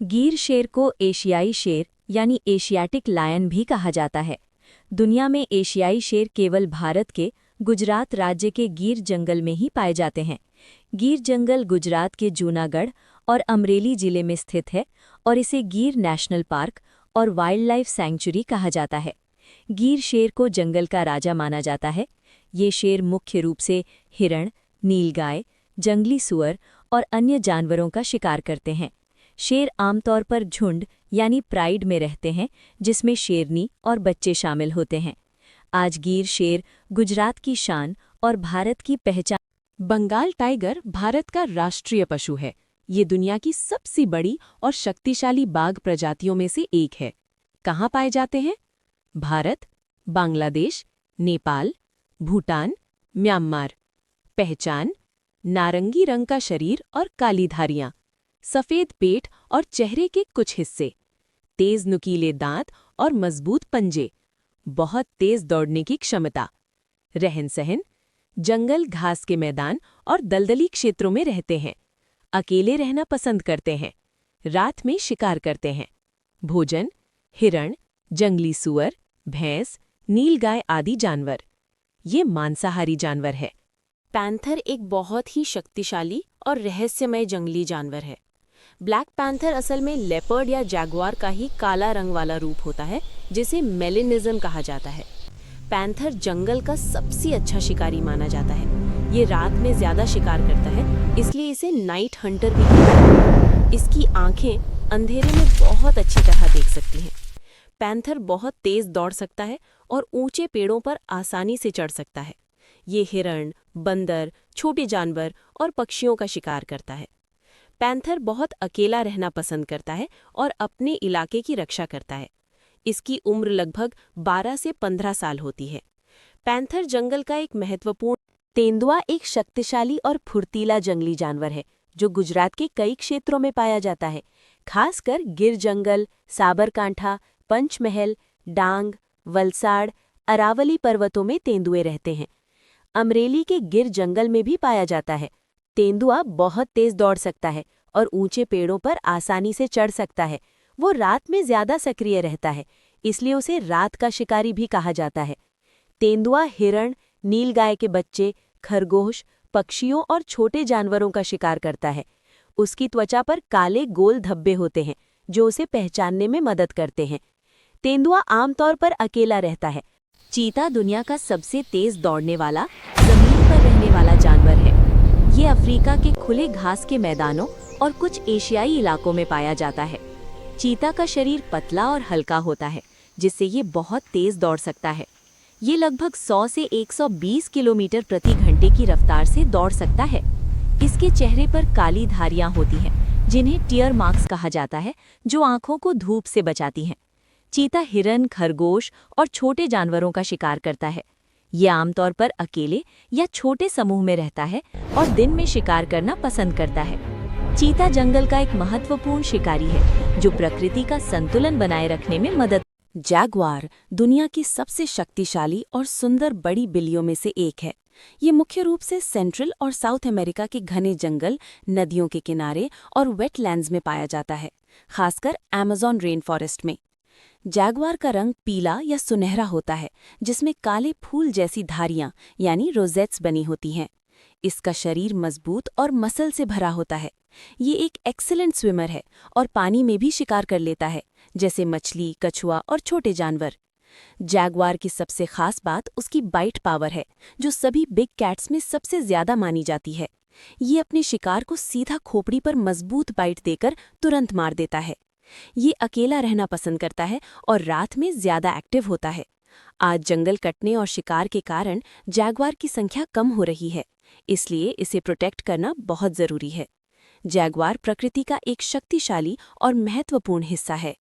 गीर शेर को एशियाई शेर यानी एशियाटिक लायन भी कहा जाता है। दुनिया में एशियाई शेर केवल भारत के गुजरात राज्य के गीर जंगल में ही पाए जाते हैं। गीर जंगल गुजरात के जूनागढ़ और अमरेली जिले में स्थित है और इसे गीर नेशनल पार्क और वाइल्ड लाइफ सैंक्चुरी कहा जाता है। गीर शेर को जंगल का राजा माना जाता है। ये शेर मुख्य रूप से हिरण, नीलगाय, जंगली सुअर और अन्य जानवरों का शिकार करते हैं। शेर आमतौर पर झुंड यानी प्राइड में रहते हैं, जिसमें शेरनी और बच्चे शामिल होते हैं। आज गीर शेर गुजरात की शान और भारत की पहचान। बंगाल टाइगर भारत का राष्ट्रीय पशु है। ये दुनिया की सबसे बड़ी और शक्तिशाली बाघ प्रजातियों में से एक है। कहाँ पाए जाते हैं? भारत, बांग्लादेश, नेपाल, भूटान, म्यांमार। पहचान: नारंगी रंग का शरीर और काली धारियां, सफेद पेट और चेहरे के कुछ हिस्से, तेज नुकीले दांत और मजबूत पंजे, बहुत तेज दौड़ने की क्षमता। रहन-सहन: जंगल, घास के मैदान और दलदली क्षेत्रों में रहते हैं। अकेले रहना पसंद करते हैं। रात में शिकार करते हैं। भोजन: हिरण, जंगली सुअर, भैंस, नीलगाय आदि जानवर। ये मांसाहारी जानवर है। पैंथर एक बहुत ही शक्तिशाली और रहस्यमय जंगली जानवर है। ब्लैक पैंथर असल में लेपर्ड या जैगुआर का ही काला रंग वाला रूप होता है, जिसे मेलिनिज्म कहा जाता है। पैंथर जंगल का सबसे अच्छा शिकारी माना जाता है। ये रात में ज्यादा शिकार करता है, इसलिए इसे नाइट हंटर भी कहते हैं। इसकी आंखें अंधेरे में बहुत अच्छी तरह देख सकती हैं। पैंथर बहुत तेज दौड़ सकता है और ऊंचे पेड़ों पर आसानी से चढ़ सकता है। ये हिरण, बंदर, छोटे जानवर और पक्षियों का शिकार करता है। पैंथर बहुत अकेला रहना पसंद करता है और अपने इलाके की रक्षा करता है। इसकी उम्र लगभग 12 से 15 साल होती है। पैंथर जंगल का एक महत्वपूर्ण। तेंदुआ एक शक्तिशाली और फुर्तीला जंगली जानवर है जो गुजरात के कई क्षेत्रों में पाया जाता है। खासकर गिर जंगल, साबरकांठा, पंचमहल, डांग, वलसाड़, अरावली पर्वतों में तेंदुए रहते हैं। अमरेली के गिर जंगल में भी पाया जाता है। तेंदुआ बहुत तेज दौड़ सकता है और ऊंचे पेड़ों पर आसानी से चढ़ सकता है। वो रात में ज्यादा सक्रिय रहता है, इसलिए उसे रात का शिकारी भी कहा जाता है। तेंदुआ हिरण, नीलगाय के बच्चे, खरगोश, पक्षियों और छोटे जानवरों का शिकार करता है। उसकी त्वचा पर काले गोल धब्बे होते हैं जो उसे पहचानने में मदद करते हैं। तेंदुआ आमतौर पर अकेला रहता है। चीता दुनिया का सबसे तेज दौड़ने वाला, जमीन पर रहने वाला जानवर है। ये अफ्रीका के खुले घास के मैदानों और कुछ एशियाई इलाकों में पाया जाता है। चीता का शरीर पतला और हल्का होता है, जिससे ये बहुत तेज दौड़ सकता है। ये लगभग 100 से 120 किलोमीटर प्रति घंटे की रफ्तार से दौड़ सकता है। इसके चेहरे पर काली धारियां होती हैं, जिन्हें टियर मार्क्स कहा जाता है, जो आंखों को धूप से बचाती हैं। चीता हिरन, खरगोश और छोटे जानवरों का शिकार करता है। ये आमतौर पर अकेले या छोटे समूह में रहता है और दिन में शिकार करना पसंद करता है। चीता जंगल का एक महत्वपूर्ण शिकारी है जो प्रकृति का संतुलन बनाए रखने में मदद। जैगुआर दुनिया की सबसे शक्तिशाली और सुंदर बड़ी बिल्लियों में से एक है। ये मुख्य रूप से सेंट्रल और साउथ अमेरिका के घने जंगल, नदियों के किनारे और वेटलैंड्स में पाया जाता है, खासकर अमेज़न रेन फॉरेस्ट में। जैगुआर का रंग पीला या सुनहरा होता है, जिसमें काले फूल जैसी धारियां यानी रोजेट्स बनी होती हैं। इसका शरीर मजबूत और मसल से भरा होता है। ये एक एक्सीलेंट स्विमर है और पानी में भी शिकार कर लेता है, जैसे मछली, कछुआ और छोटे जानवर। जैगुआर की सबसे खास बात उसकी बाइट पावर है, जो सभी बिग कैट्स में सबसे ज्यादा मानी जाती है। ये अपने शिकार को सीधा खोपड़ी पर मजबूत बाइट देकर तुरंत मार देता है। ये अकेला रहना पसंद करता है और रात में ज्यादा एक्टिव होता है। आज जंगल कटने और शिकार के कारण जैगुआर की संख्या कम हो रही है, इसलिए इसे प्रोटेक्ट करना बहुत जरूरी है। जैगुआर प्रकृति का एक शक्तिशाली और महत्वपूर्ण हिस्सा है।